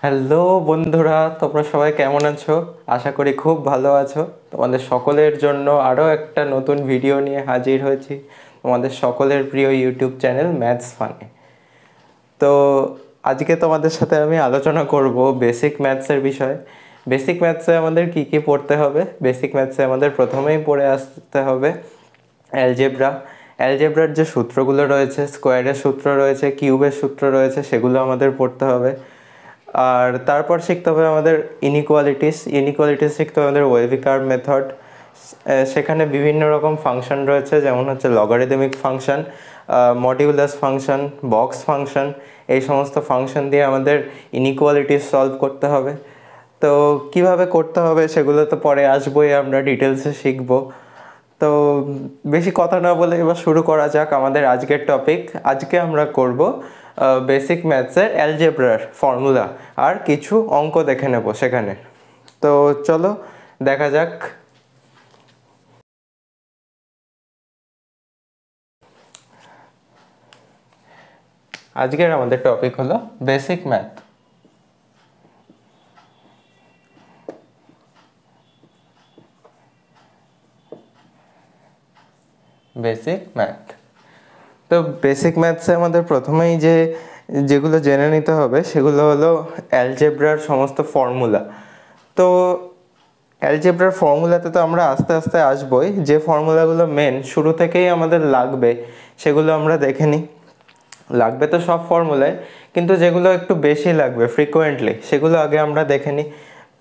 Hello বন্ধুরা, তোমরা সবাই কেমন আছো? আশা করি খুব ভালো আছো। তোমাদের সকলের জন্য আরও একটা নতুন ভিডিও নিয়ে হাজির হয়েছি তোমাদের সকলের প্রিয় ইউটিউব চ্যানেল ম্যাথস ফানে। তো আজকে তোমাদের সাথে আমি আলোচনা করব বেসিক ম্যাথসের বিষয়ে। বেসিক ম্যাথসে আমাদের কি কি পড়তে হবে? বেসিক ম্যাথসে আমাদের প্রথমেই পড়ে আসতে হবে অ্যালজেব্রা। অ্যালজেব্রার যে সূত্রগুলো রয়েছে, স্কোয়ারের সূত্র রয়েছে, কিউবের সূত্র রয়েছে, সেগুলো আমাদের পড়তে হবে। আর তারপর শিখতে হবে আমাদের ইনইকুয়ালিটিস শিখতে হবে আমাদের ওয়েভিকার মেথড। সেখানে বিভিন্ন রকম ফাংশন রয়েছে, যেমন হচ্ছে logarithmic function, modulus function, box function. এই সমস্ত ফাংশন দিয়ে আমাদের ইনইকুয়ালিটিস সলভ করতে হবে। তো কিভাবে করতে হবে সেগুলো তো পরে আসবোই, আমরা ডিটেলসে শিখবো। তো বেশি কথা না বলে এবার শুরু করা যাক আমাদের আজকের টপিক। আজকে আমরা করব বেসিক ম্যাথসের অ্যালজেব্রার ফর্মুলা আর কিছু অঙ্ক দেখে নেব সেখানে। তো চলো দেখা যাক। আজকের আমাদের টপিক হলো বেসিক ম্যাথ। Basic math. তো বেসিক ম্যাথসে আমাদের প্রথমেই যেগুলো জেনে নিতে হবে সেগুলো হলো অ্যালজেব্রার সমস্ত ফর্মুলা। তো অ্যালজেব্রার ফর্মুলাতে তো আমরা আস্তে আস্তে আসবই। যে ফর্মুলাগুলো মেন শুরু থেকেই আমাদের লাগবে সেগুলো আমরা দেখে নিই। লাগবে তো সব ফর্মুলায়, কিন্তু যেগুলো একটু বেশি লাগবে ফ্রিকোয়েন্টলি সেগুলো আগে আমরা দেখে নিই,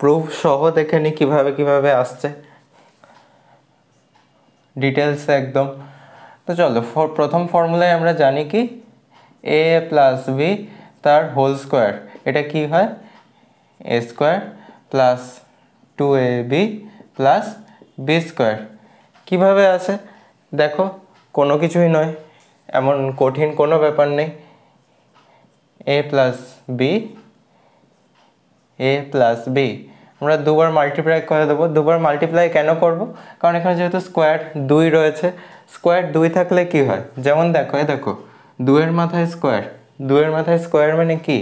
প্রুফ সহ দেখে নিই কীভাবে কীভাবে আসছে ডিটেলসে একদম। তো চলো, প্রথম ফর্মুলায় আমরা জানি কি এ প্লাস বি তার হোল স্কোয়ার, এটা কি হয় a square plus 2ab plus b square. কীভাবে আসে দেখো, কোনো কিছুই নয়, এমন কঠিন কোনো ব্যাপার নেই। এ প্লাস বি আমরা দুবার মাল্টিপ্লাই করে দেবো। দুবার মাল্টিপ্লাই কেন করব? কারণ এখানে যেহেতু স্কোয়ার 2 রয়েছে, স্কোয়ার 2 থাকলে কি হয়, যেমন দেখো দেখো 2-এর মাথায় স্কোয়ার, 2-এর মাথায় স্কোয়ার মানে কি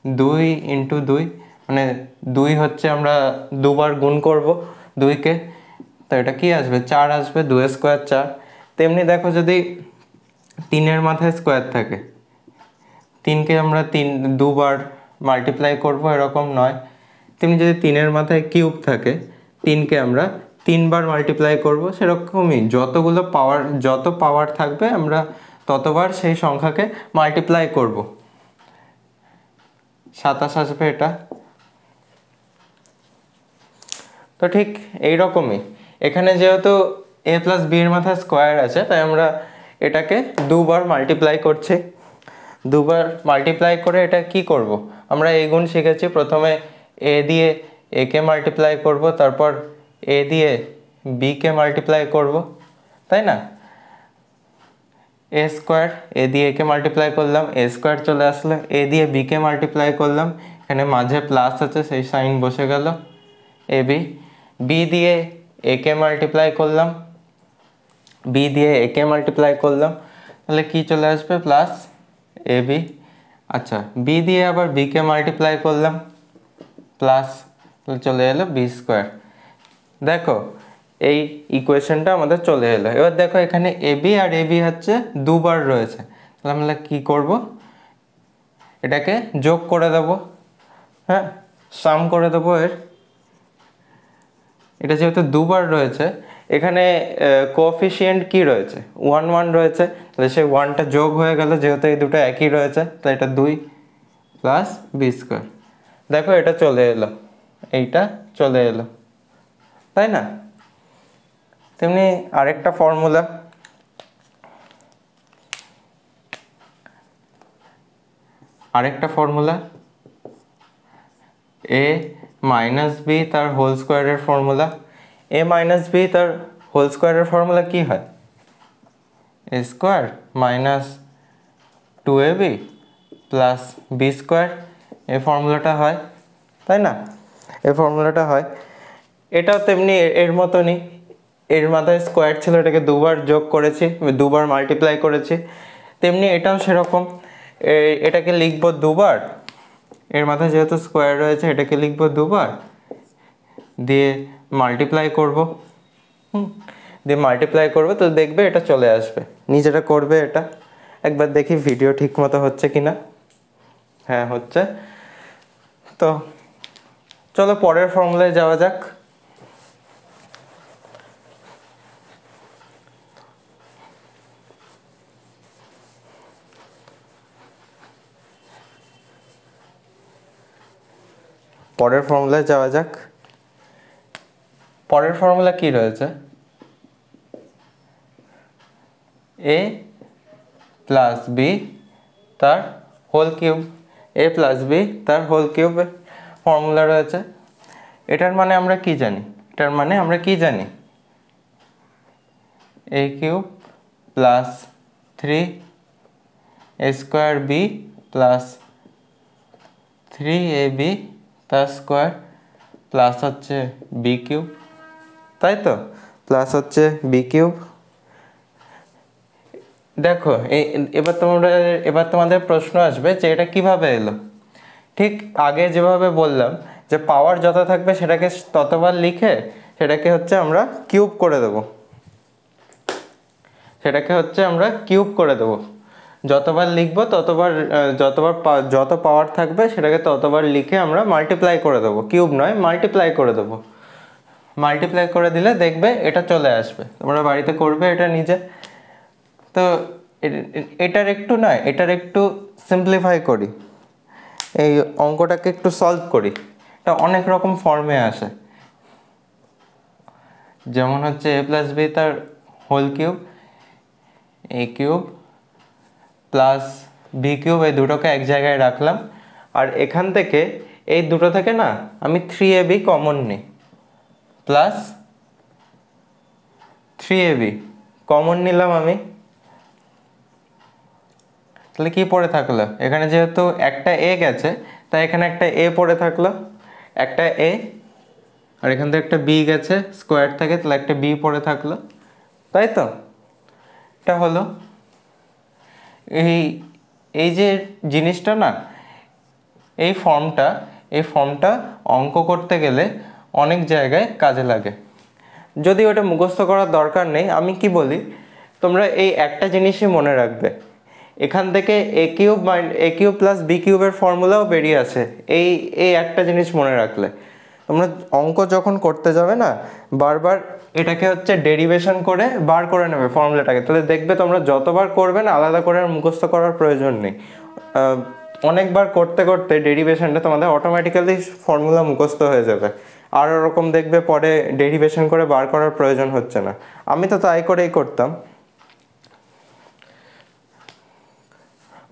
2 ইন্টু 2, মানে 2 হচ্ছে আমরা দুবার গুণ করব 2কে, তো এটা কি আসবে 4 আসবে, 2 স্কোয়ার 4। তেমনি দেখো যদি 3-এর মাথায় স্কোয়ার থাকে, 3কে আমরা দুবার মাল্টিপ্লাই করব এরকম নয়। তেমনি যদি 3-এর মাথায় কিউব থাকে, 3কে আমরা 3বার মাল্টিপ্লাই করব, সেরকমই যত পাওয়ার থাকবে আমরা ততবার সেই সংখ্যাকে মাল্টিপ্লাই করব। 27 আসবে এটা। তো ঠিক এইরকমই এখানে যেহেতু এ প্লাস বি এর মাথায় স্কোয়ার আছে, তাই আমরা এটাকে দুবার মাল্টিপ্লাই করছি। দুবার মাল্টিপ্লাই করে এটা কি করব, আমরা এই গুণ শিখেছি, প্রথমে এ দিয়ে এ কে মাল্টিপ্লাই করব, তারপর এ দিয়ে বি কে মাল্টিপ্লাই করব, তাই না? এ স্কোয়ার, এ দিয়ে এ কে মাল্টিপ্লাই করলাম, এ স্কোয়ার চলে আসলো, এ দিয়ে বি কে মাল্টিপ্লাই করলাম, এখানে মাঝে প্লাস আছে সেই সাইন বসে গেল, এ বি। বি দিয়ে এ কে মাল্টিপ্লাই করলাম, তাহলে কি চলে আসবে প্লাস এ বি। আচ্ছা, বি দিয়ে আবার বি কে মাল্টিপ্লাই করলাম, প্লাস চলে এলো বি স্কোয়ার। দেখো এই ইকুয়েশনটা আমাদের চলে এলো। এবার দেখো এখানে A B R A B হচ্ছে দুবার রয়েছে, তাহলে আমরা কি করব, এটাকে যোগ করে দেব, হ্যাঁ সাম করে দেবো এর। এটা যেহেতু দুবার রয়েছে, এখানে কোএফিসিয়েন্ট কি রয়েছে 1 1 রয়েছে, তাহলে সেই 1টা যোগ হয়ে গেল, যেহেতু এই দুটো একই রয়েছে, তাই এটা 2 প্লাস বি স্কোয়ার। দেখো এটা চলে এলো, এইটা চলে এলো, তাই না? তেমনি আরেকটা ফর্মুলা, এ মাইনাস বি তার হোল স্কোয়ারের ফর্মুলা। এ মাইনাস বি তার হোল স্কোয়ারের ফর্মুলা কি হয়, a square minus 2ab plus b square. এই ফর্মুলাটা হয়, তাই না? এই ফর্মুলাটা হয়। এটাও তেমনি এর মতনই, এর মাথায় স্কোয়ার ছিল, এটাকে দুবার যোগ করেছি, দুবার মাল্টিপ্লাই করেছি। তেমনি এটাও সেরকম, এটাকে লিখব দুবার, এর মাথায় যেহেতু স্কোয়ার রয়েছে এটাকে লিখবো দুবার, দিয়ে মাল্টিপ্লাই করব, দিয়ে মাল্টিপ্লাই করবে তো দেখবে এটা চলে আসবে, নিজেরা করবে এটা। একবার দেখি ভিডিও ঠিক মতো হচ্ছে কিনা। হ্যাঁ হচ্ছে। তো চলো পরের ফর্মুলায় যাওয়া যাক। পরের ফর্মুলায় যাওয়া যাক। পরের ফর্মুলা কি রয়েছে? এ প্লাস বি তার হোল কিউব, এ প্লাস বি তার হোল কিউবের ফর্মুলা রয়েছে। এটার মানে আমরা কি জানি? এটার মানে আমরা কি জানি? এ কিউব প্লাস 3 এ স্কোয়ার বি প্লাস 3ab তার স্কোয়ার প্লাস হচ্ছে বি কিউব, তাই তো? প্লাস হচ্ছে বি কিউব। দেখো এবার তোমাদের প্রশ্ন আসবে যে এটা কিভাবে এলো। ঠিক আগে যেভাবে বললাম যে পাওয়ার যত থাকবে সেটাকে ততবার লিখে সেটাকে হচ্ছে আমরা কিউব করে দেব, যতবার লিখবো ততবার যত পাওয়ার থাকবে সেটাকে ততবার লিখে আমরা মাল্টিপ্লাই করে দেবো, কিউব নয় মাল্টিপ্লাই করে দেবো। মাল্টিপ্লাই করে দিলে দেখবে এটা চলে আসবে, তোমরা বাড়িতে করবে এটা নিজে। তো এটার একটু সিম্পলিফাই করি, এই অঙ্কটাকে একটু সলভ করি। এটা অনেক রকম ফর্মে আসে, যেমন হচ্ছে এ প্লাস বি তার হোল কিউব, এ কিউব প্লাস বি কিউব, এই দুটোকে এক জায়গায় রাখলাম। আর এখান থেকে এই দুটো থেকে না আমি 3ab কমন নিই, প্লাস 3ab কমন নিলাম আমি। তাহলে কি পড়ে থাকলো? এখানে যেহেতু একটা এ গেছে তাই এখানে একটা এ পড়ে থাকলো, একটা এ, আর এখান থেকে একটা বি গেছে স্কোয়ার থেকে, তাহলে একটা বি পড়ে থাকলো, তাই তো? এটা হলো এই যে জিনিসটা না, এই ফর্মটা অঙ্ক করতে গেলে অনেক জায়গায় কাজে লাগে। যদি ওটা মুখস্থ করার দরকার নেই, আমি কি বলি, তোমরা এই একটা জিনিসই মনে রাখবে, এখান থেকে এ কিউব প্লাস বি কিউবের ফর্মুলাও বেরিয়ে আসে। এই একটা জিনিস মনে রাখলে তোমরা অঙ্ক যখন করতে যাবে না, বারবার এটাকে হচ্ছে ডেরিভেশন করে বার করে নেবে ফর্মুলাটাকে, তাহলে দেখবে তোমরা যতবার করবে না আলাদা করে আর মুখস্থ করার প্রয়োজন নেই। অনেকবার করতে করতে ডেরিভেশনটা তোমাদের অটোমেটিক্যালি ফর্মুলা মুখস্থ হয়ে যাবে, আর ওরকম দেখবে পরে ডেরিভেশন করে বার করার প্রয়োজন হচ্ছে না। আমি তো তাই করেই করতাম,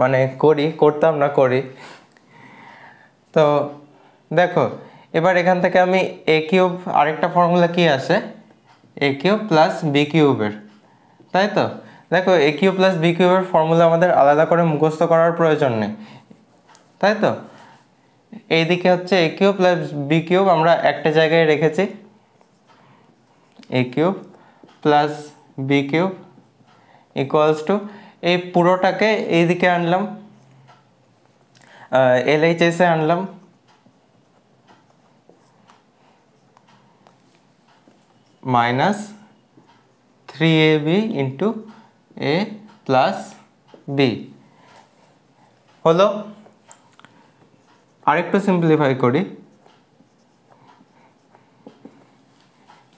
মানে করতাম না, করি। তো দেখো এবার এখান থেকে আমি এ কিউব, আরেকটা ফর্মুলা কি আসে, এ কিউব প্লাস বি কিউবের, তাই তো? দেখো এ কিউব প্লাস বি কিউবের ফর্মুলা আমাদের আলাদা করে মুখস্থ করার প্রয়োজন নেই, তাই তো? এইদিকে হচ্ছে a cube plus b cube আমরা একটা জায়গায় রেখেছি, a cube plus b cube equals to, এই পুরোটাকে এইদিকে আনলাম, LHS এ আনলাম, minus 3ab into a plus b হলো। আরেকটু সিম্পলিফাই করি,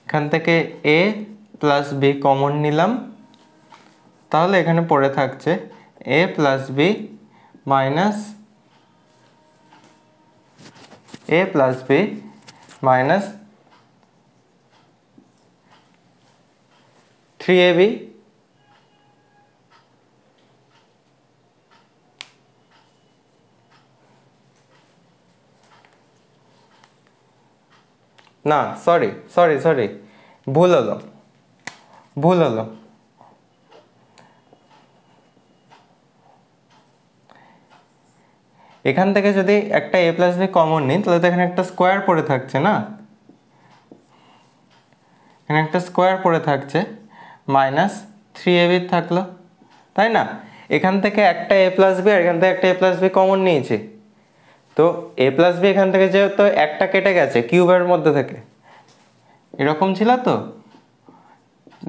এখান থেকে এ প্লাস বি কমন নিলাম, তাহলে এখানে পড়ে থাকছে a plus b minus 3ab না, সরি, ভুল হলো। এখান থেকে যদি একটা এ প্লাস বি কমন নিই তাহলে তো এখানে একটা স্কোয়ার পড়ে থাকছে না, এখানে একটা স্কোয়ার পড়ে থাকছে, মাইনাস 3ab থাকলো, তাই না? এখান থেকে একটা এ প্লাস বি আর এখান থেকে একটা এ প্লাস বি কমন নিয়েছি, তো এ প্লাস বি এখান থেকে যেহেতু একটা কেটে গেছে কিউবের মধ্যে থেকে, এরকম ছিল তো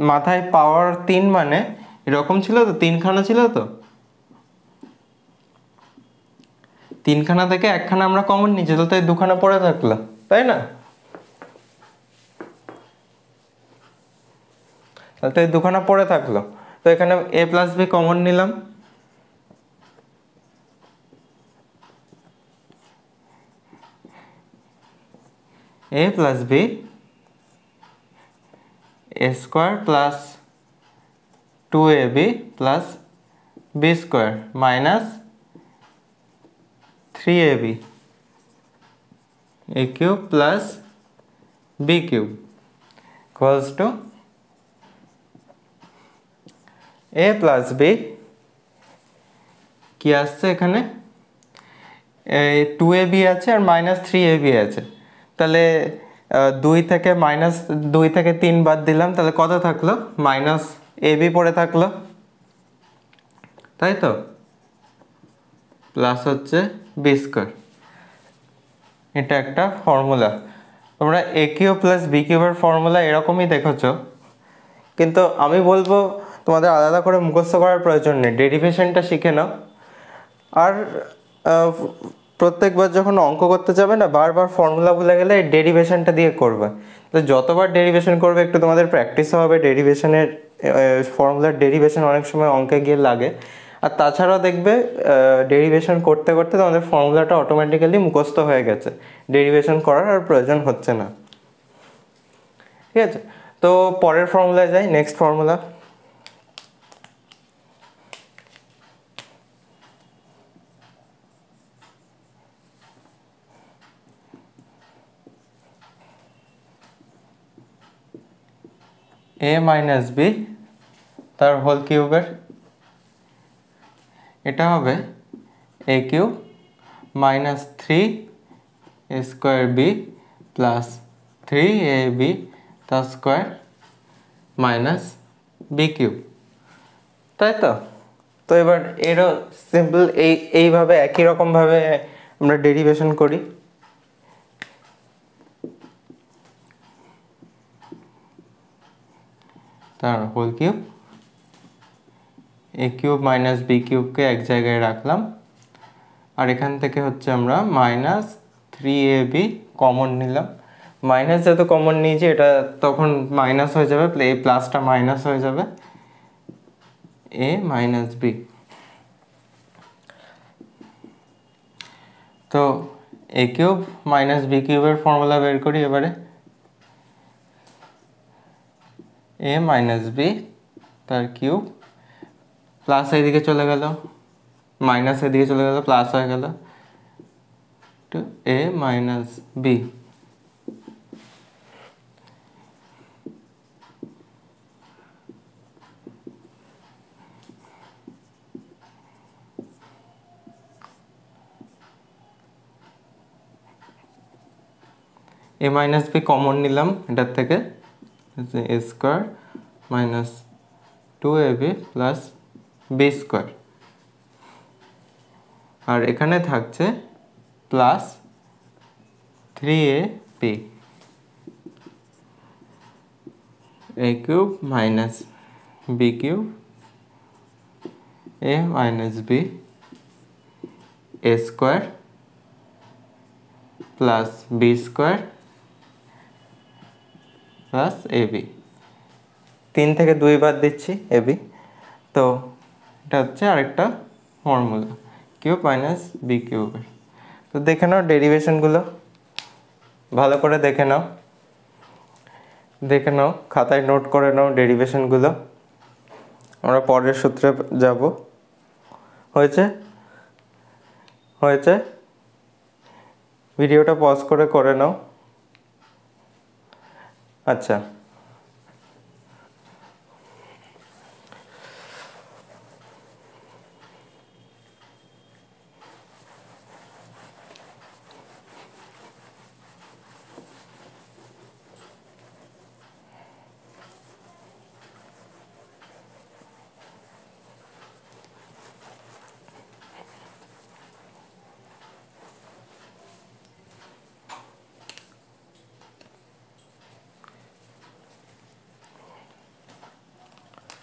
মাথায় পাওয়ার 3 মানে এরকম ছিল তো, 3খানা ছিল তো, 3খানা থেকে 1খানা আমরা কমন নিচ্ছি, তো তাই 2খানা পড়ে থাকলো, তাই না? তাহলে তো এই 2খানা পড়ে থাকলো। তো এখানে এ প্লাস বি কমন নিলাম, a plus b a square plus 2ab plus b square minus 3ab a cube plus b cube equals to a plus b কি আসছে এখানে, 2ab আছে আর মাইনাস 3ab আছে, তাহলে 2 থেকে 3 বাদ দিলাম, তাহলে কত থাকলো, মাইনাস ab পড়ে থাকলো, তাই তো, প্লাস হচ্ছে বি স্কোয়ার। এটা একটা ফর্মুলা, তোমরা এ কিউব প্লাস বি কিউবের ফর্মুলা এরকমই দেখেছো, কিন্তু আমি বলবো তোমাদের আলাদা করে মুখস্থ করার প্রয়োজন নেই, ডেরিভেশনটা শিখে নাও। আর প্রত্যেকবার যখন অঙ্ক করতে যাবে না, বারবার ফর্মুলা ভুলে গেলে এই ডেরিভেশনটা দিয়ে করবে, তো যতবার ডেরিভেশন করবে একটু তোমাদের প্র্যাকটিসও হবে, ডেরিভেশনের ফর্মুলার ডেরিভেশন অনেক সময় অঙ্কে গিয়ে লাগে। আর তাছাড়াও দেখবে ডেরিভেশন করতে করতে তোমাদের ফর্মুলাটা অটোমেটিক্যালি মুখস্থ হয়ে গেছে, ডেরিভেশন করার আর প্রয়োজন হচ্ছে না। ঠিক আছে, তো পরের ফর্মুলায় যাই, next formula. A minus b তার হোল কিউবের, এটা হবে এ কিউব মাইনাস 3 এ স্কোয়ার বি প্লাস 3ab তার স্কোয়ার মাইনাস বি কিউব, তাই তো। তো এবার এরও সিম্পল এইভাবে একই রকমভাবে আমরা ডেরিভেশন করি। তার হোল কিউব, এ কিউব মাইনাস বি কিউবকে এক জায়গায় রাখলাম, আর এখান থেকে হচ্ছে আমরা মাইনাস 3ab কমন নিলাম, মাইনাস যেহেতু কমন নিয়েছি এটা তখন মাইনাস হয়ে যাবে, এই প্লাসটা মাইনাস হয়ে যাবে, এ মাইনাস বি। তো এ কিউব মাইনাস বি কিউবের ফর্মুলা বের করি এবারে, এ মাইনাস বি তার কিউব, প্লাস এদিকে চলে গেল, মাইনাস এদিকে চলে গেল, প্লাস হয়ে গেল, two a minus b. A minus b common নিলাম এটার থেকে, a square minus 2ab plus b square, আর এখানে থাকছে plus 3ab, a cube minus b cube a minus b a square plus b square plus ab, 3 থেকে 2 বাদ দিচ্ছি ab, তো এটা হচ্ছে আরেকটা ফর্মুলা কিউব মাইনাস বি কিউবের। তো দেখে নাও ডেরিভেশনগুলো, ভালো করে দেখে নাও, খাতায় নোট করে নাও ডেরিভেশনগুলো, আমরা পরের সূত্রে যাব। হয়েছে ভিডিওটা পজ করে নাও। আচ্ছা,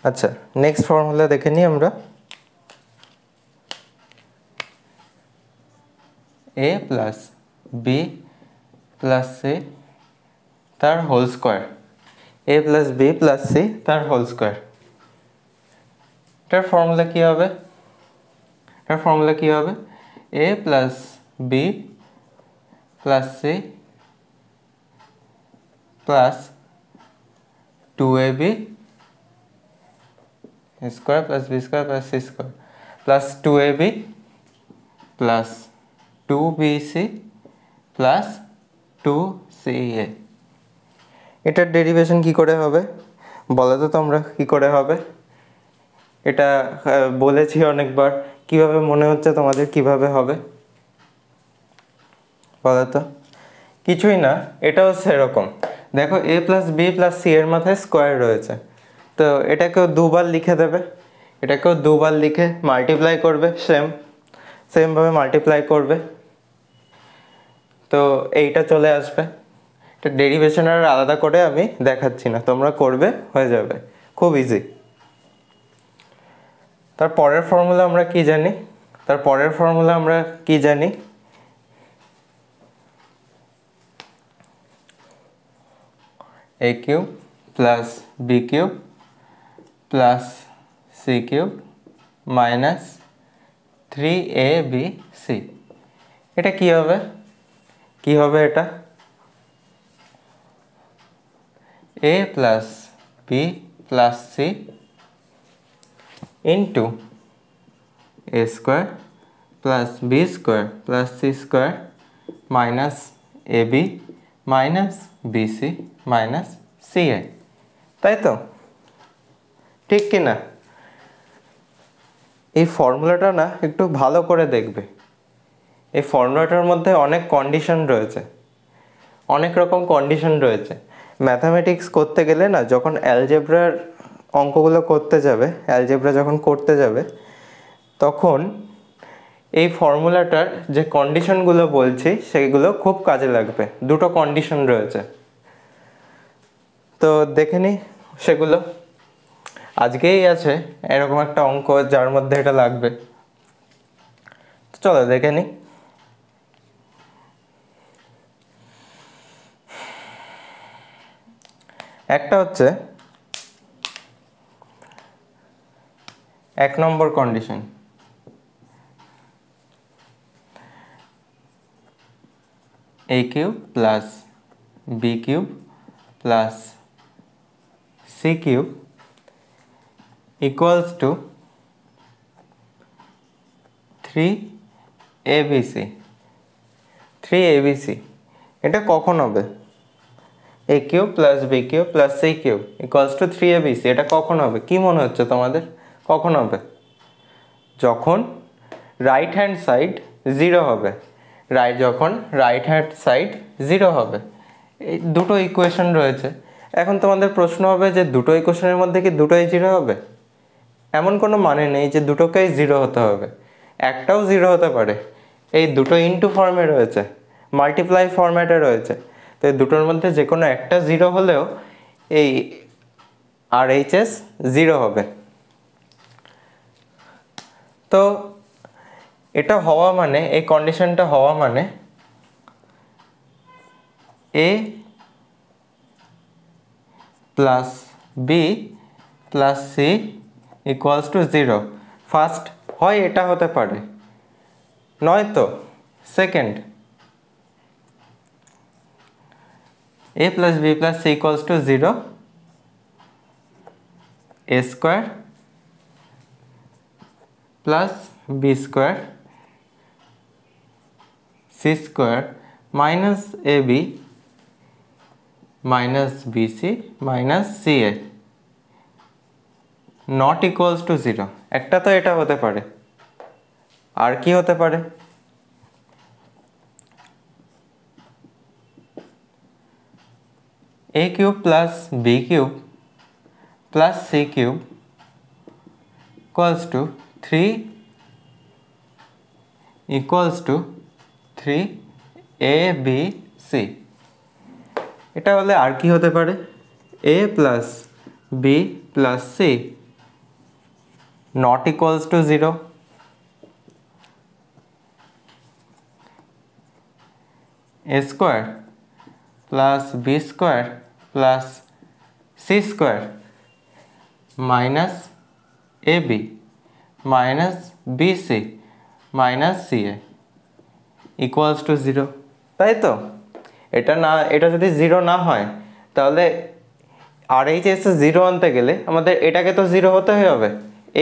আচ্ছা, নেক্সট ফর্মুলা দেখে নিই আমরা। a plus b plus c তার whole square, a plus b plus c তার হোল স্কোয়ার। এটার ফর্মুলা কী হবে? a plus b plus c plus 2ab square plus b square plus c square plus 2ab plus 2bc plus 2ca। এটার derivation কি করে হবে বলো তো তোমরা? কি করে হবে এটা? বলেছি অনেকবার। কিভাবে মনে হচ্ছে তোমাদের কিভাবে হবে বলো তো? কিছুই না, এটাও সেরকম। দেখো a plus b plus c এর মাথায় স্কোয়ার রয়েছে, তো এটাকেও দুবার লিখে দেবে, এটাকেও দুবার লিখে মাল্টিপ্লাই করবে, সেমভাবে মাল্টিপ্লাই করবে, তো এইটা চলে আসবে। এটা ডেরিভেশন আর আলাদা করে আমি দেখাচ্ছি না, তোমরা করবে, হয়ে যাবে, খুব ইজি। তার পরের ফর্মুলা আমরা কি জানি? a cube plus b cube plus c cube minus 3abc। এটা কি হবে? এটা a plus b plus c into a square plus b square plus c square minus ab minus bc minus ca, তাই তো? ঠিক কি না? এই ফর্মুলাটা না একটু ভালো করে দেখবে। এই ফর্মুলাটার মধ্যে অনেক কন্ডিশন রয়েছে, অনেক রকম কন্ডিশন রয়েছে। ম্যাথামেটিক্স করতে গেলে না, যখন অ্যালজেব্রার অঙ্কগুলো করতে যাবে, অ্যালজেব্রা যখন করতে যাবে, তখন এই ফর্মুলাটার যে কন্ডিশনগুলো বলছি সেগুলো খুব কাজে লাগবে। দুটো কন্ডিশন রয়েছে, তো দেখে নিই সেগুলো। আজকেই আছে এরকম একটা অঙ্ক যার মধ্যে এটা লাগবে, চলো দেখে নিই। একটা হচ্ছে 1 number condition, a cube plus b cube plus c cube equals to 3abc। এটা কখন হবে? a cube plus b cube plus c cube equals to 3abc, এটা কখন হবে? কি মনে হচ্ছে তোমাদের কখন হবে? যখন রাইট হ্যান্ড সাইড 0 হবে, যখন রাইট হ্যান্ড সাইড 0 হবে। এই দুটো ইকুয়েশন রয়েছে। এখন তোমাদের প্রশ্ন হবে যে দুটো ইকুয়েশনের মধ্যে কি দুটোই 0 হবে? এমন কোনো মানে নেই যে দুটোকেই 0 হতে হবে, একটাও 0 হতে পারে। এই দুটো ইনটু ফর্মে রয়েছে, মাল্টিপ্লাই ফরম্যাটে রয়েছে, তো এই দুটোর মধ্যে যে কোনো একটা 0 হলেও এই RHS 0 হবে। তো এটা হওয়া মানে, এই কন্ডিশনটা হওয়া মানে a plus b plus c equals to 0। First হয় এটা হতে পারে, নয়তো second a plus b plus c equals to 0, a square plus b square c square minus ab minus bc minus ca not equals to 0। একটা তো এটা হতে পারে, আর কি হতে পারে? a cube plus b cube plus c cube equals to 3abc। এটা হলে আর কি হতে পারে? a plus b plus c not equals to 0, a square plus b square plus c square minus a b minus b c minus c a equals to 0, তাই তো? এটা যদি 0 না হয় তাহলে আর এইচ এসে 0 আনতে গেলে আমাদের এটাকে তো 0 হতেই হবে,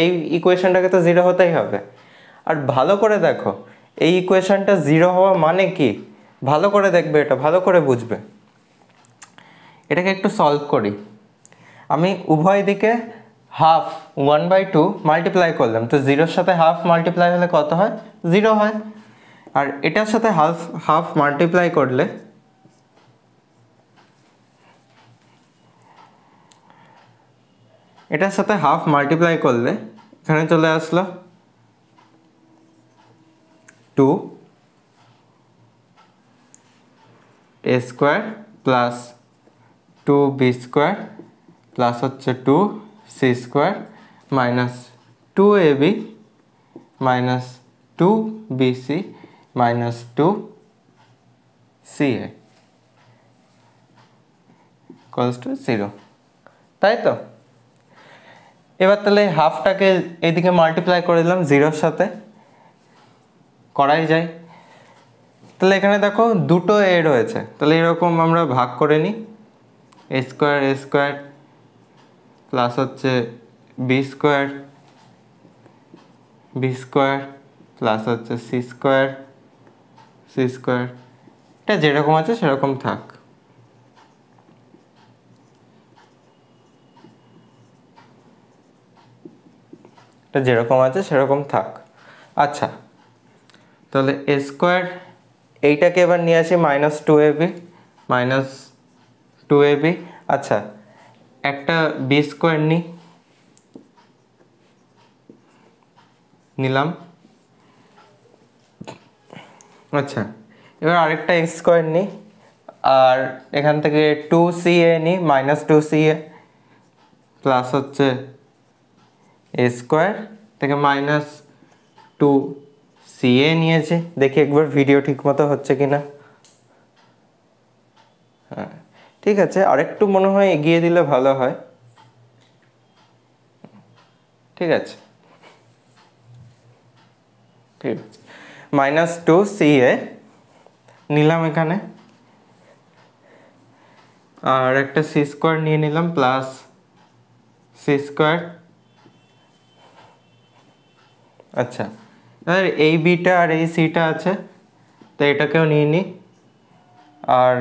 এই ইকুয়েশনটাকে তো 0 হতেই হবে। আর ভালো করে দেখো এই ইকুয়েশনটা 0 হওয়া মানে কি, ভালো করে দেখবে, এটা ভালো করে বুঝবে। এটাকে একটু সলভ করি। আমি উভয় দিকে হাফ 1/2 মাল্টিপ্লাই করলাম, তো 0-র সাথে হাফ মাল্টিপ্লাই হলে কত হয়? 0 হয়। আর এটার সাথে হাফ মাল্টিপ্লাই করলে এখানে চলে আসলো 2a square plus 2b square plus হচ্ছে 2c square minus 2ab minus 2bc minus 2ca equals to 0, তাই তো? এবার তাহলে হাফটাকে এদিকে মাল্টিপ্লাই করে দিলাম 0-র সাথে, করাই যায়। তাহলে এখানে দেখো দুটো এ রয়েছে, তাহলে এরকম আমরা ভাগ করে নিই, এ স্কোয়ার প্লাস হচ্ছে বি স্কোয়ার প্লাস হচ্ছে সি স্কোয়ার এটা যেরকম আছে সেরকম থাক। আচ্ছা, তাহলে এ স্কোয়ার এইটাকে এবার নিয়ে আসি -2ab। আচ্ছা, একটা বি স্কোয়ার নিলাম। আচ্ছা, এবার আরেকটা এক্স স্কোয়ার নিই, আর এখান থেকে 2ca নিই, -2ca প্লাস হচ্ছে এ স্কোয়ার থেকে -2ca নিয়েছি। দেখি একবার ভিডিও ঠিক মতো হচ্ছে কিনা। হ্যাঁ, ঠিক আছে, আরেকটু মনে হয় এগিয়ে দিলে ভালো হয়। ঠিক আছে, -2ca নিলাম এখানে, আর একটা সি স্কোয়ার নিয়ে নিলাম প্লাস সি স্কোয়ার। আচ্ছা, আর এই বিটা আর এই সিটা আছে, তো এটাকেও নিয়ে নিই। আর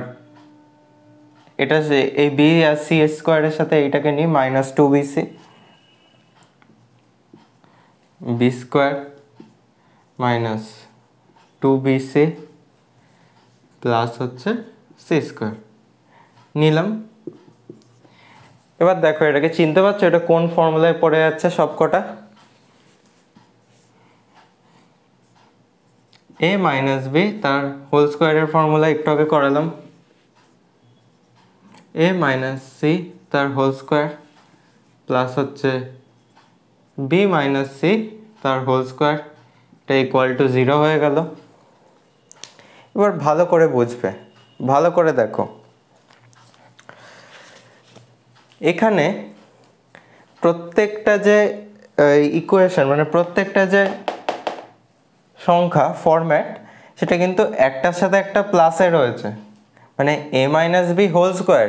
এটা এই বি আর সি স্কোয়ারের সাথে এইটাকে নিই, -2bc b square minus 2bc plus হচ্ছে সি স্কোয়ার নিলাম। এবার দেখো এটাকে চিনতে পারছো, এটা কোন ফর্মুলায় পড়ে যাচ্ছে সবকটা? a মাইনাস বি তার হোল স্কোয়ারের ফর্মুলা একটু আগে করালাম, a মাইনাস সি তার হোল স্কোয়ার প্লাস হচ্ছে বি মাইনাস সি তার হোল স্কোয়ার, এটা ইকুয়াল টু 0 হয়ে গেল। এবার ভালো করে বুঝবে, ভালো করে দেখো, এখানে প্রত্যেকটা যে ইকুয়েশন, মানে প্রত্যেকটা যে সংখ্যা ফরম্যাট, সেটা কিন্তু একটার সাথে একটা প্লাসে রয়েছে, মানে a minus b whole square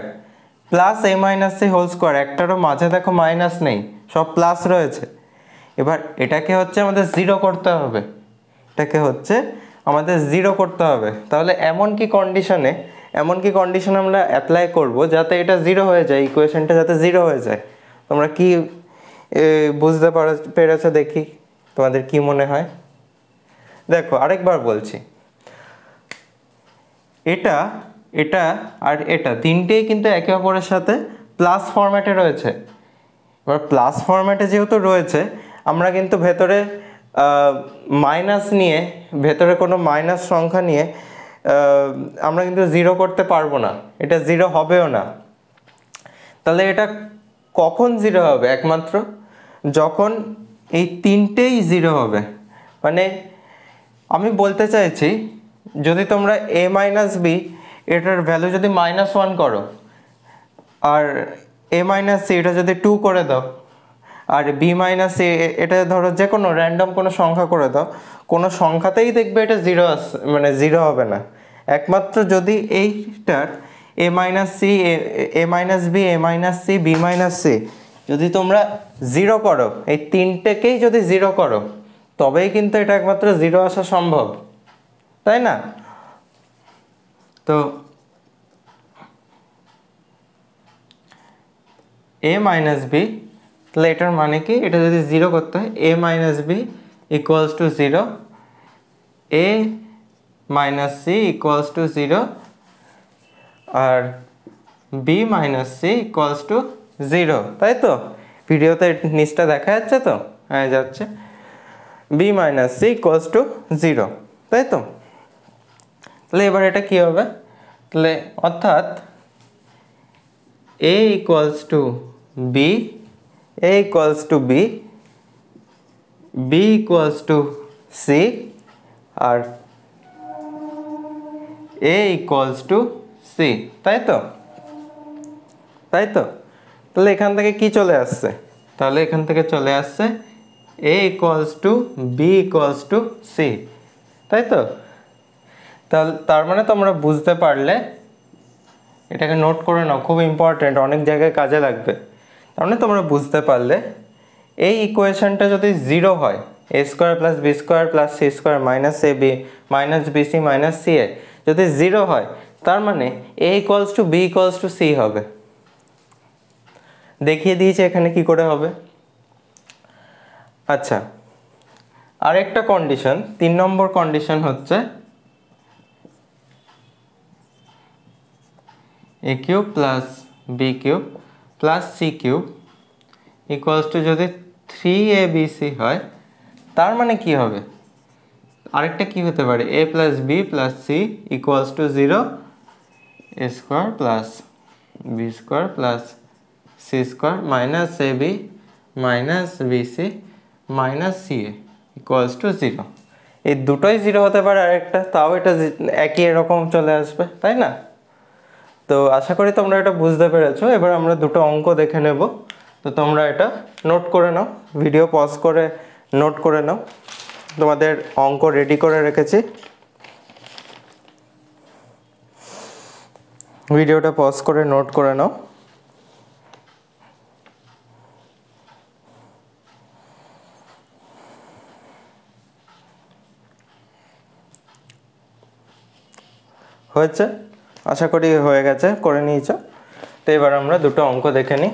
plus a minus c whole square, একটারও মাঝে দেখো মাইনাস নেই, সব প্লাস রয়েছে। এবার এটাকে হচ্ছে আমাদের 0 করতে হবে, তাহলে এমন কি কন্ডিশনে আমরা অ্যাপ্লাই করব যাতে এটা 0 হয়ে যায়, ইকুয়েশনটা যাতে 0 হয়ে যায়। তোমরা কি বুঝতে পেরেছো? দেখি তোমাদের কি মনে হয়। দেখো আরেকবার বলছি, এটা আর এটা তিনটেই কিন্তু একে অপরের সাথে প্লাস ফরম্যাটে রয়েছে। এবার প্লাস ফরম্যাটে যেহেতু রয়েছে, আমরা কিন্তু ভেতরে মাইনাস নিয়ে, ভেতরে কোনো মাইনাস সংখ্যা নিয়ে আমরা কিন্তু 0 করতে পারবো না, এটা 0 হবেও না। তাহলে এটা কখন 0 হবে? একমাত্র যখন এই তিনটেই জিরো হবে। মানে আমি বলতে চাইছি যদি তোমরা a মাইনাস বি এটার ভ্যালু যদি -1 করো আর a মাইনাস সি এটা যদি 2 করে দাও আর বি মাইনাস সি এটা ধরো যে কোনো র্যান্ডম কোনো সংখ্যা করে দাও, কোনো সংখ্যাতেই দেখবে এটা জিরো মানে জিরো হবে না। একমাত্র যদি এইটার a minus c a minus b a minus c b minus c যদি তোমরা জিরো করো, এই তিনটেকেই যদি জিরো করো তবেই কিন্তু এটা একমাত্র জিরো আসা সম্ভব, তাই না? তো এ মাইনাস বি, তাহলে এটার মানে কি, এটা যদি জিরো করতে হয় a minus b equals to zero, a minus c equals to zero আর b minus c equals to zero, তাই তো? ভিডিওতে নিচটা দেখা যাচ্ছে তো? হ্যাঁ যাচ্ছে। B minus c equals to zero, তাই তো? তাহলে এবার এটা কি হবে, তাহলে অর্থাৎ a equals to b, a equals to b, b equals to c আর এ ইকুয়ালস টু সি, তাই তো? তাই তো? তাহলে এখান থেকে কি চলে আসছে, তাহলে এখান থেকে চলে আসছে a equals to b equals to c, তাই তো? তাহলে তার মানে তোমরা বুঝতে পারলে, এটাকে নোট করে নাও, খুব ইম্পর্টেন্ট, অনেক জায়গায় কাজে লাগবে। তার মানে তোমরা বুঝতে পারলে এই ইকুয়েশনটা যদি জিরো হয়, a square plus b square plus c square minus a b minus b c minus c a যদি জিরো হয়, তার মানে a equals to b equals to c হবে। দেখিয়ে দিয়েছি এখানে কি করে হবে। আচ্ছা, আরেকটা কন্ডিশন, 3 নম্বর কন্ডিশন হচ্ছে a cube plus b cube plus c cube equals to যদি 3abc হয়, তার মানে কি হবে, আরেকটা কি হতে পারে, a plus b plus c equals to zero, a square plus b square plus c square minus a b minus b c minus c a equals to zero. এই দুটোই জিরো হতে পারে, আরেকটা তাও এটা একই এরকম চলে আসবে, তাই না? তো আশা করি তোমরা এটা বুঝতে পেরেছো। এবার আমরা দুটো অঙ্ক দেখে নেব। তো তোমরা এটা নোট করে নাও, ভিডিও পজ করে নোট করে নাও, তোমাদের অঙ্ক রেডি করে রেখেছি। ভিডিওটা পজ করে নোট করে নাও। হয়েছে? আশা করি হয়ে গেছে, করে নিয়েছ। তো এবার আমরা দুটো অঙ্ক দেখে নিই।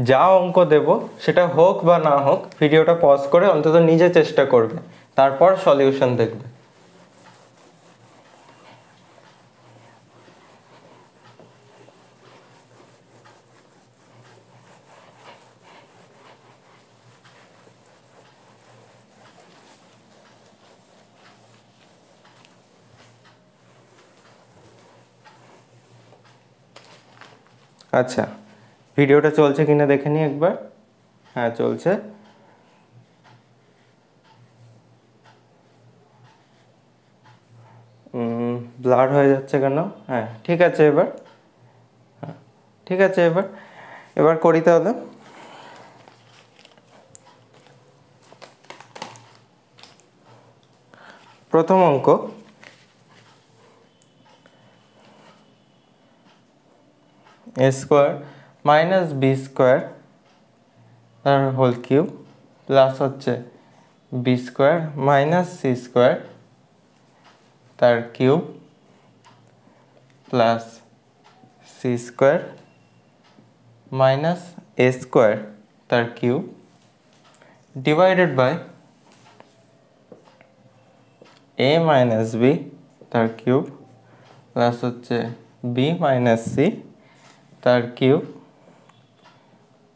যা অঙ্ক দেব সেটা হোক বা না হোক, ভিডিওটা পজ করে অন্তত নিজে চেষ্টা করবে, তারপর সলিউশন দেখবে। আচ্ছা, ভিডিওটা চলছে কিনা দেখে নিই একবার। হ্যাঁ চলছে। ব্লার হয়ে যাচ্ছে কেন? হ্যাঁ ঠিক আছে এবার, হ্যাঁ ঠিক আছে এবার এবার করি তাহলে। প্রথম অঙ্ক, a square minus b square তার হোল কিউব প্লাস হচ্ছে b square minus c square তার cube plus c square minus a square তার cube divided by a minus b তার কিউব প্লাস হচ্ছে বি মাইনাস সি তার cube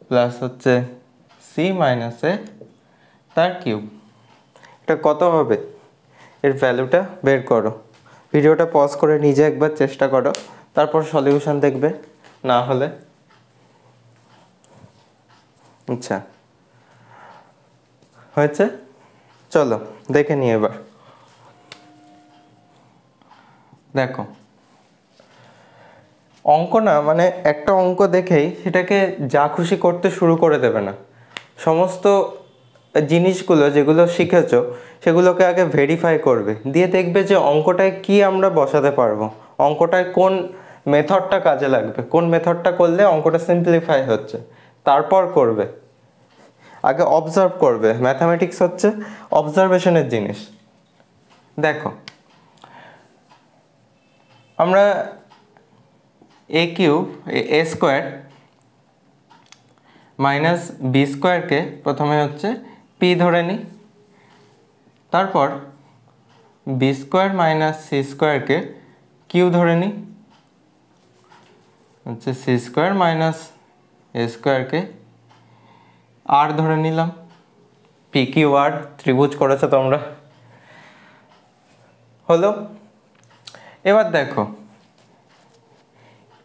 plus হচ্ছে c minus a তার cube. এটা এটা কত হবে এর ভ্যালুটা বের করো। ভিডিওটা পজ করে নিজে একবার চেষ্টা করো, তারপর সলিউশন দেখবে, না হলে আচ্ছা হয়েছে। চলো দেখে নিই এবার। দেখো অঙ্ক না মানে একটা অঙ্ক দেখেই সেটাকে যা খুশি করতে শুরু করে দেবে না। সমস্ত জিনিসগুলো যেগুলো শিখেছো সেগুলোকে আগে ভেরিফাই করবে, দিয়ে দেখবে যে অঙ্কটায় কি আমরা বসাতে পারবো, অঙ্কটায় কোন মেথডটা কাজে লাগবে, কোন মেথডটা করলে অঙ্কটা সিম্পলিফাই হচ্ছে, তারপর করবে। আগে অবজার্ভ করবে, ম্যাথামেটিক্স হচ্ছে অবজারভেশনের জিনিস। দেখো আমরা a cube a square minus b স্কোয়ারকে প্রথমে হচ্ছে পি ধরে নিই, তারপর বি স্কোয়ার মাইনাস সি স্কোয়ারকে কিউ ধরে নিই, হচ্ছে সি স্কোয়ার মাইনাস এ স্কোয়ারকে আর ধরে নিলাম। পি কিউ আর ত্রিভুজ করেছো তোমরা, হলো। এবার দেখো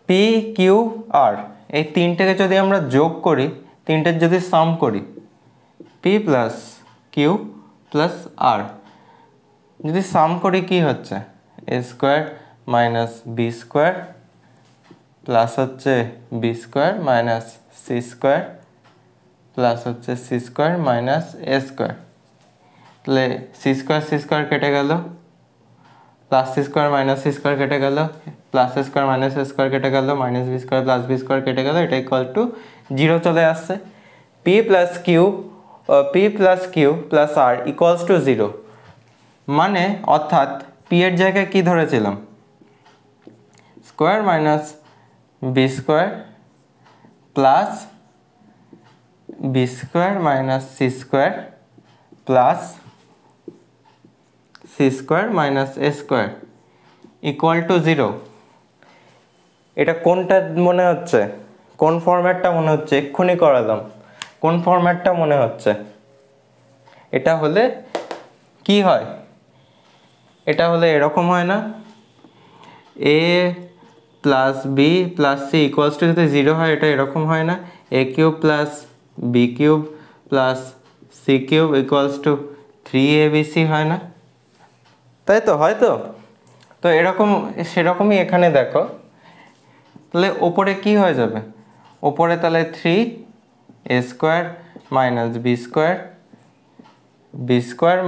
পি কিউ আর এই তিনটেকে যদি আমরা যোগ করি, তিনটের যদি সাম করি, p plus q plus r যদি সাম করি কি হচ্ছে, a square minus b square plus হচ্ছে b square minus c square plus হচ্ছে c square minus a square. তাহলে সি স্কোয়ার কেটে গেল, plus c square minus c square কেটে গেল, plus a square minus a square কেটে গেল, minus b square plus b square কেটে গেল, এটা ইকুয়াল টু 0 চলে আসছে। P plus q plus r equals to 0, মানে অর্থাৎ পি এর জায়গায় কি ধরেছিলাম, square minus b square plus b square minus c square plus c square minus a square equal to 0। এটা কোনটা মনে হচ্ছে, কোন ফরম্যাটটা মনে হচ্ছে, এক্ষুনি করালাম, কোন ফরম্যাটটা মনে হচ্ছে? এটা হলে কি হয়, এটা হলে এরকম হয় না, a plus b plus c equals to যদি 0 হয় এটা এরকম হয় না, a cube plus b cube plus c cube equals to 3abc হয় না, তাই তো? হয়তো তো এরকম সেরকমই এখানে দেখো, তাহলে ওপরে কি হয়ে যাবে, ওপরে তাহলে 3a square minus b square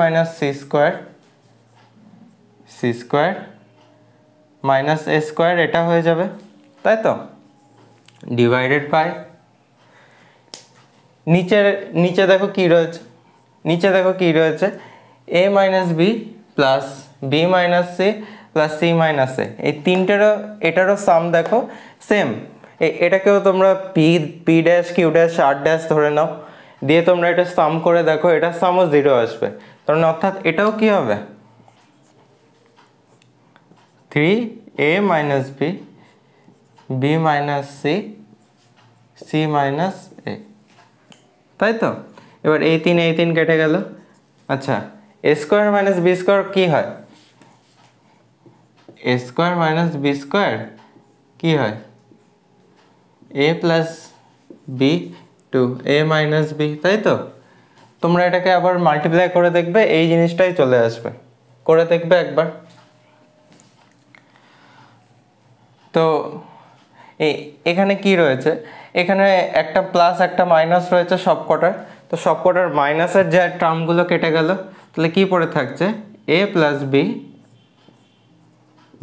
minus c square minus a square, এটা হয়ে যাবে, তাই তো? ডিভাইডেড বাই নিচে দেখো কি রয়েছে, a minus b plus b minus c plus c minus a, এই তিনটেরও এটারও সাম দেখো সেম। এটাকেও তোমরা p dash q dash r dash ধরে নাও, দিয়ে তোমরা এটা সাম করে দেখো, এটার সামও 0 আসবে, কারণ অর্থাৎ এটাও কি হবে, 3a minus b minus c minus a, তাই তো? এবার এই তিন কেটে গেল। আচ্ছা a square minus b square কী হয়, a square minus b square কী হয়, a plus b to a minus b, তাই তো? তোমরা এটাকে আবার মাল্টিপ্লাই করে দেখবে, এই জিনিসটাই চলে আসবে, করে দেখবে একবার। তো এখানে কি রয়েছে, এখানে একটা প্লাস একটা মাইনাস রয়েছে সবকটার, তো সবকটার মাইনাসের যে টার্মগুলো কেটে গেল, তাহলে কি পড়ে থাকছে, a plus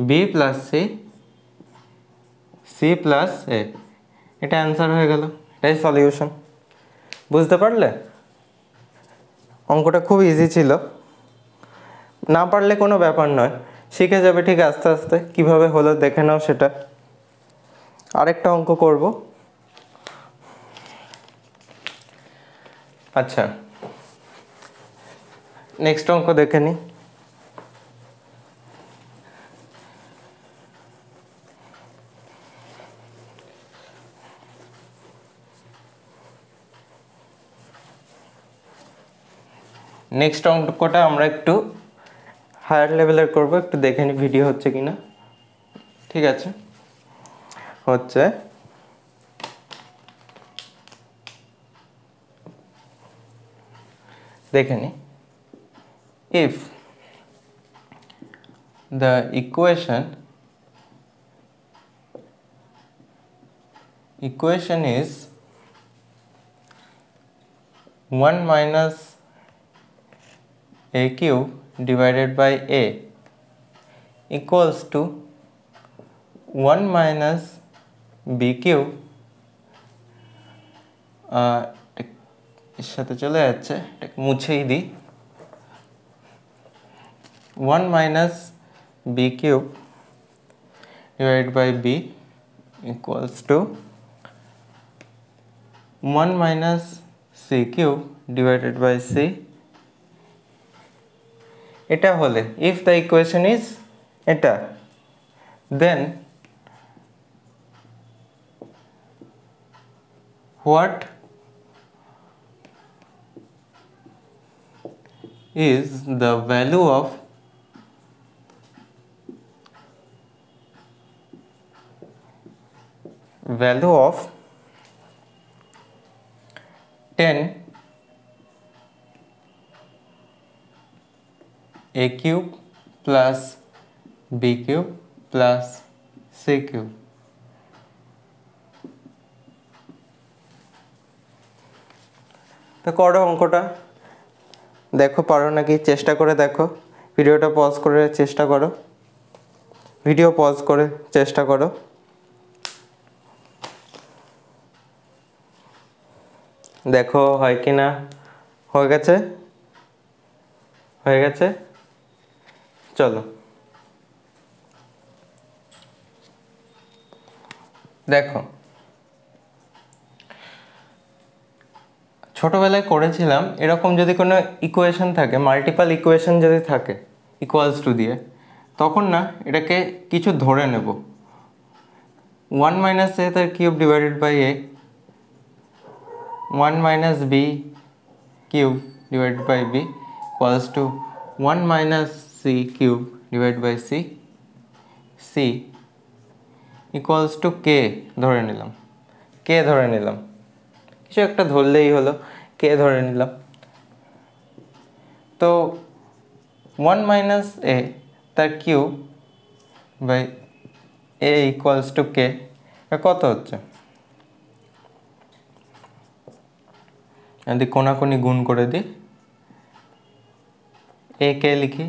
b plus c plus a, এটা অ্যান্সার হয়ে গেল, এটাই সলিউশন। বুঝতে পারলে? অঙ্কটা খুব ইজি ছিল, না পারলে কোনো ব্যাপার নয়, শিখে যাবে ঠিক আস্তে আস্তে। কিভাবে হলো দেখে নাও সেটা। আরেকটা অঙ্ক করব। আচ্ছা নেক্সট অঙ্ক দেখে নিই। নেক্সট অঙ্কটা আমরা একটু হায়ার লেভেলের করব, একটু দেখে নি ভিডিও হচ্ছে কিনা। ঠিক আছে, হচ্ছে দেখে নি। If the equation is 1 minus a cube divided by a equals to 1 minus b cube, এর সাথে চলে যাচ্ছে, এটাকে মুছেই দিই। 1 minus b cube divided by b equals to 1 minus c cube divided by c, এটা হলে if the equation is এটা, then what is the value of tan a cube plus b cube plus c cube। তো করো অঙ্কটা, দেখো পারো নাকি, চেষ্টা করে দেখো। ভিডিওটা পজ করে চেষ্টা করো, ভিডিও পজ করে চেষ্টা করো। দেখো হয় কি না। হয়ে গেছে, হয়ে গেছে, চলো দেখো। ছোটবেলায় করেছিলাম এরকম, যদি কোনো ইকুয়েশন থাকে, মাল্টিপল ইকুয়েশন যদি থাকে ইকুয়ালস টু দিয়ে, তখন না এটাকে কিছু ধরে নেব। 1 মাইনাস এ তার cube divided by a, 1 minus b cube divided by b equals to 1 minus c cube divide by c, c equals to k ধরে নিলাম, কে ধরে নিলাম, কিছু একটা ধরলেই হলো, কে ধরে নিলাম। তো 1 মাইনাস এ তার cube by a equals to k, কত হচ্ছে? যদি কোনাকুনি গুণ করে দিই, এ কে লিখি,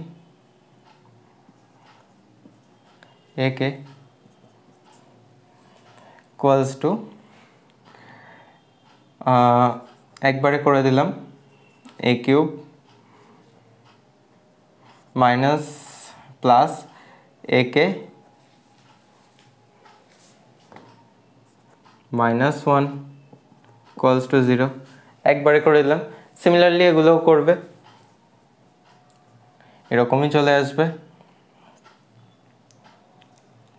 এ কে ইকুয়ালস টু, একবারে করে দিলাম a cube minus plus a k minus 1 equals to 0, একবারে করে দিলাম। সিমিলারলি এগুলোও করবে, এরকমই চলে আসবে।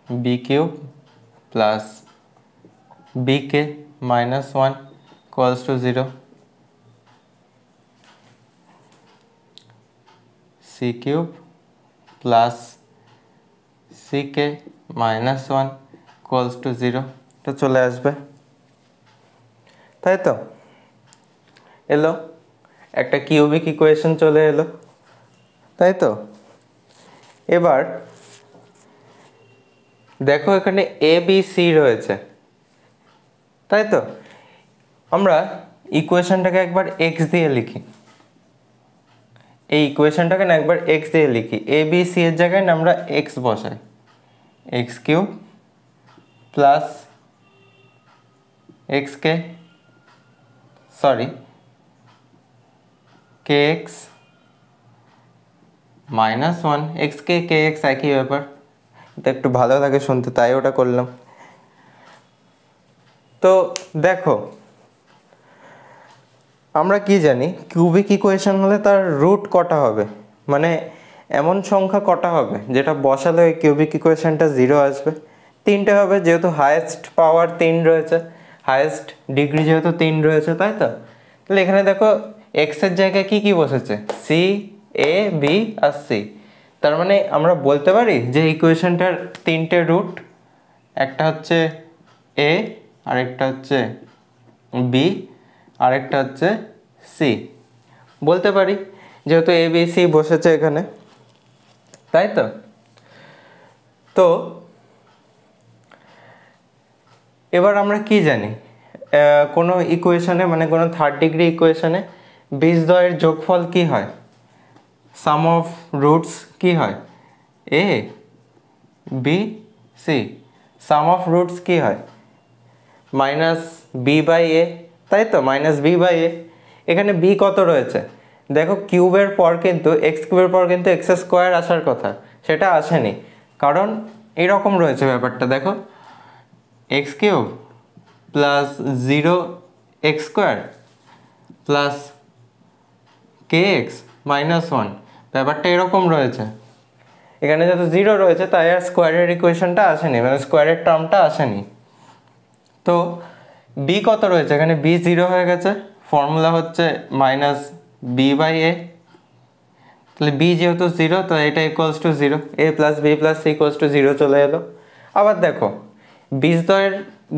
B cube plus b k minus 1 equals to 0, c cube plus c k minus 1 equals to 0, এটা চলে আসবে। তাই তো এলো, একটা কিউবিক ইকুয়েশন চলে এলো, তাই তো। এবার দেখো এখানে এ বি সি রয়েছে, তাই তো। আমরা ইকুয়েশনটাকে একবার এক্স দিয়ে লিখি, এই ইকুয়েশনটাকে না একবার এক্স দিয়ে লিখি। এ বি সি এর জায়গায় না আমরা এক্স বসাই, এক্স কিউব প্লাস এক্স কে, সরি কে এক্স মাইনাস 1, এক্স কে কে এক্স একই ব্যাপার, এটা একটু ভালো লাগে শুনতে তাই ওটা করলাম। তো দেখো আমরা কি জানি, কিউবিক ইকুয়েশন হলে তার রুট কটা হবে, মানে এমন সংখ্যা কটা হবে যেটা বসালে ওই কিউবিক ইকুয়েশনটা 0 আসবে? 3টে হবে, যেহেতু হায়েস্ট পাওয়ার 3 রয়েছে, হায়েস্ট ডিগ্রি যেহেতু 3 রয়েছে, তাই তো। তাহলে এখানে দেখো এক্সের জায়গায় কি কি বসেছে, সি, এ, বি আর সি। তার মানে আমরা বলতে পারি যে ইকুয়েশনটার তিনটে রুট, একটা হচ্ছে এ, আরেকটা হচ্ছে বি, আরেকটা হচ্ছে সি। বলতে পারি যেহেতু এ বি সি বসেছে এখানে, তাই তো। তো এবার আমরা কি জানি, কোনো ইকুয়েশনে মানে কোনো থার্ড ডিগ্রি ইকুয়েশনে বীজদ্বয়ের যোগফল কি হয়, সাম অফ রুটস কি হয়, a b c. Sum of roots কি হয়, মাইনাস বি বাই এ, তাই তো, মাইনাস বি বাই এ। এখানে বি কত রয়েছে দেখো, কিউবের পর কিন্তু এক্স কিউবের পর কিন্তু এক্স স্কোয়ার আসার কথা, সেটা আসেনি। কারণ এরকম রয়েছে ব্যাপারটা, দেখো x cube plus 0 x square plus k x minus 1, ব্যাপারটা এরকম রয়েছে। এখানে যত 0 রয়েছে তাই আর স্কোয়ারের ইকুয়েশনটা আসেনি, মানে স্কোয়ারের টার্মটা আসেনি। তো বি কত রয়েছে, এখানে বি 0 হয়ে গেছে, ফর্মুলা হচ্ছে মাইনাস বি বাই এ। তাহলে বি যেহেতু 0, তো এটা equals to 0, a plus b plus c equals to 0 চলে এলো। আবার দেখো বীজদ্বয়ের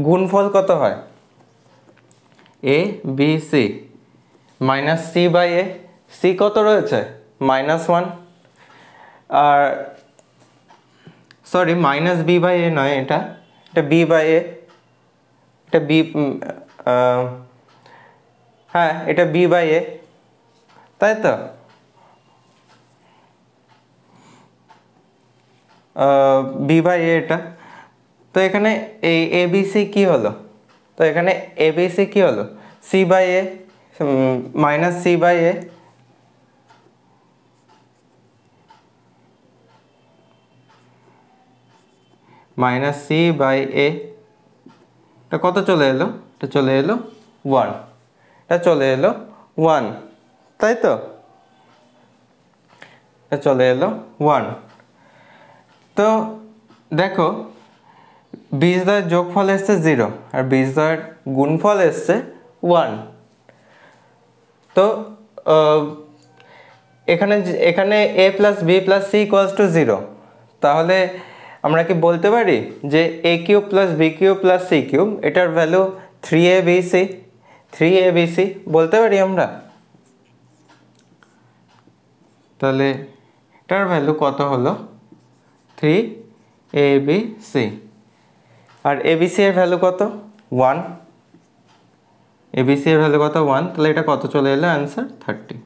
গুণফল কত হয়, a b c minus c by a. C কত রয়েছে, -1, আর sorry minus b by a নয়, এটা বি বাই এ, এটা বি, হ্যাঁ এটা বি বাই এ, তাই তো। বি বাই এ এটা। তো এখানে এই এ বি সি কী হলো, তো এখানে এ বি সি কী হলো, c by a minus c by a, minus c by a. এটা কত চলে এলো, এটা চলে এলো 1, এটা চলে এলো 1, তাই তো, এটা চলে এলো 1। তো দেখো বীজদ্বয়ের যোগফল এসছে 0 আর বীজদ্বয়ের গুণফল এসছে 1। তো এখানে এখানে a plus b plus c equals to 0, তাহলে আমরা কি বলতে পারি যে a cube plus b cube plus c cube এটার ভ্যালু 3abc, 3abc বলতে পারি আমরা। তাহলে এটার ভ্যালু কত হলো, 3abc। আর এবিসি এর ভ্যালু কত, 1, এবিসি এর ভ্যালু কত 1, তাহলে এটা কত চলে এলো অ্যান্সার 30,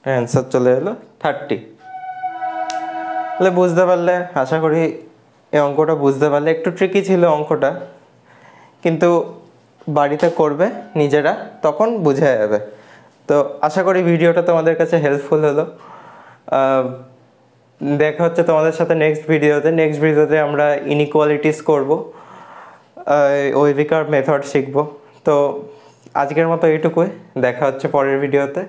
অ্যান্সার চলে এলো 30। তাহলে বুঝতে পারলে, আশা করি এই অঙ্কটা বুঝতে পারলে। একটু ট্রিকি ছিল অঙ্কটা, কিন্তু বাড়িতে করবে নিজেরা তখন বুঝে যাবে। তো আশা করি ভিডিওটা তোমাদের কাছে হেল্পফুল হলো। দেখা হচ্ছে তোমাদের সাথে নেক্সট ভিডিওতে আমরা ইনইকুয়ালিটিস করবো, ওয়েভিকার মেথড শিখবো। তো আজকের মতো এইটুকুই, দেখা হচ্ছে পরের ভিডিওতে।